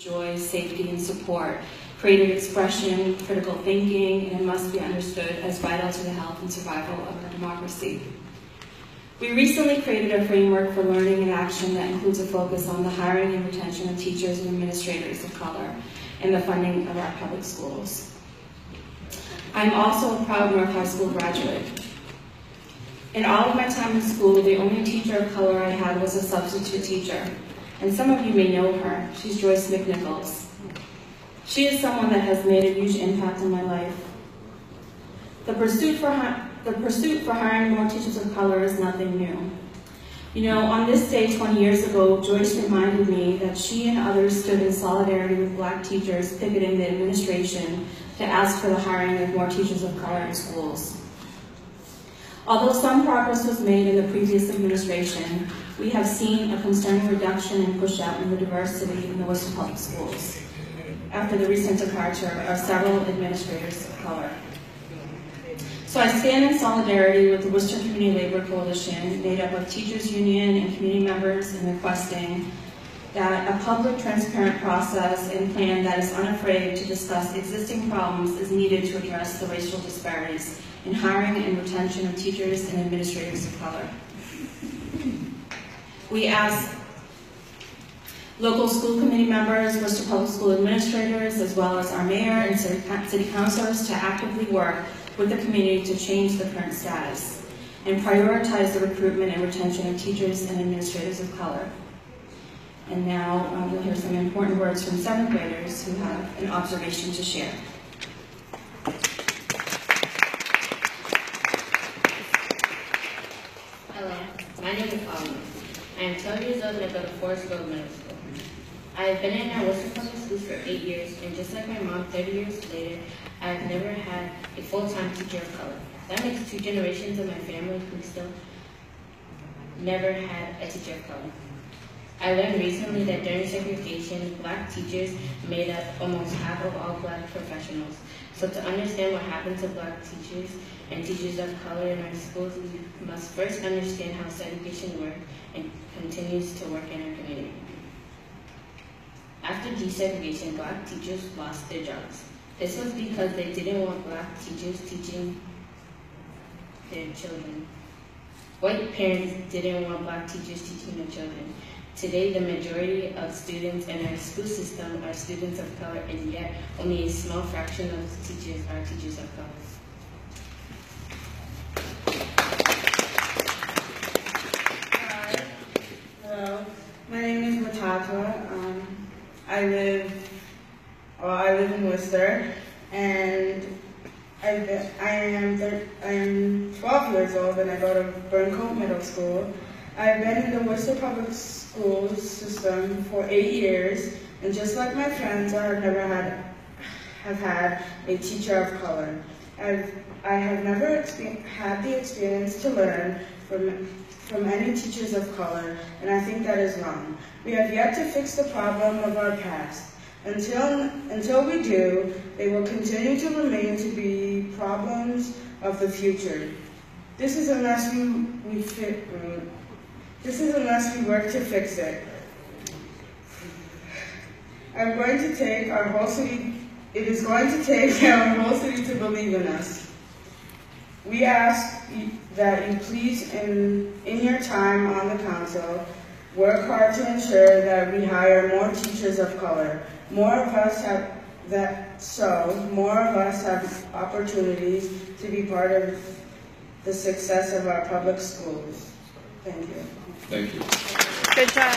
joy, safety, and support, creative expression, critical thinking, and it must be understood as vital to the health and survival of our democracy. We recently created a framework for learning and action that includes a focus on the hiring and retention of teachers and administrators of color and the funding of our public schools. I'm also a proud North High School graduate. In all of my time in school, the only teacher of color I had was a substitute teacher, and some of you may know her. She's Joyce McNichols. She is someone that has made a huge impact in my life. The pursuit for hiring more teachers of color is nothing new. You know, on this day 20 years ago, Joyce reminded me that she and others stood in solidarity with Black teachers picketing the administration to ask for the hiring of more teachers of color in schools. Although some progress was made in the previous administration, we have seen a concerning reduction in push-out in the diversity in the Worcester Public Schools after the recent departure of several administrators of color. So I stand in solidarity with the Worcester Community Labor Coalition, made up of teachers union and community members, in requesting that a public, transparent process and plan that is unafraid to discuss existing problems is needed to address the racial disparities in hiring and retention of teachers and administrators of color. We ask local school committee members, Worcester Public School administrators, as well as our mayor and city councilors to actively work with the community to change the current status and prioritize the recruitment and retention of teachers and administrators of color. And now we'll hear some important words from 7th graders who have an observation to share. Hello, my name is Alma. I am 12 years old and I go to Forest Grove Middle School. I have been in our Worcester Public Schools for 8 years, and just like my mom 30 years later, I have never had a full-time teacher of color. That makes 2 generations of my family who still never had a teacher of color. I learned recently that during segregation, Black teachers made up almost half of all Black professionals. So to understand what happened to Black teachers and teachers of color in our schools, we must first understand how segregation worked and continues to work in our community. After desegregation, Black teachers lost their jobs. This was because they didn't want Black teachers teaching their children. White parents didn't want Black teachers teaching their children. Today, the majority of students in our school system are students of color, and yet only a small fraction of teachers are teachers of color. Hello, my name is Matata. I live in Worcester, and I am 12 years old, and I go to Burncoat Middle School. I've been in the Worcester Public Schools system for 8 years, and just like my friends, I have never had a teacher of color. I have never had the experience to learn from any teachers of color, and I think that is wrong. We have yet to fix the problem of our past. Until we do, they will continue to remain to be problems of the future. This is unless we work to fix it. I'm going to take our whole city. It is going to take our whole city to believe in us. We ask that you please, in your time on the council, work hard to ensure that we hire more teachers of color. More of us have opportunities to be part of the success of our public schools. Thank you. Thank you. Good job.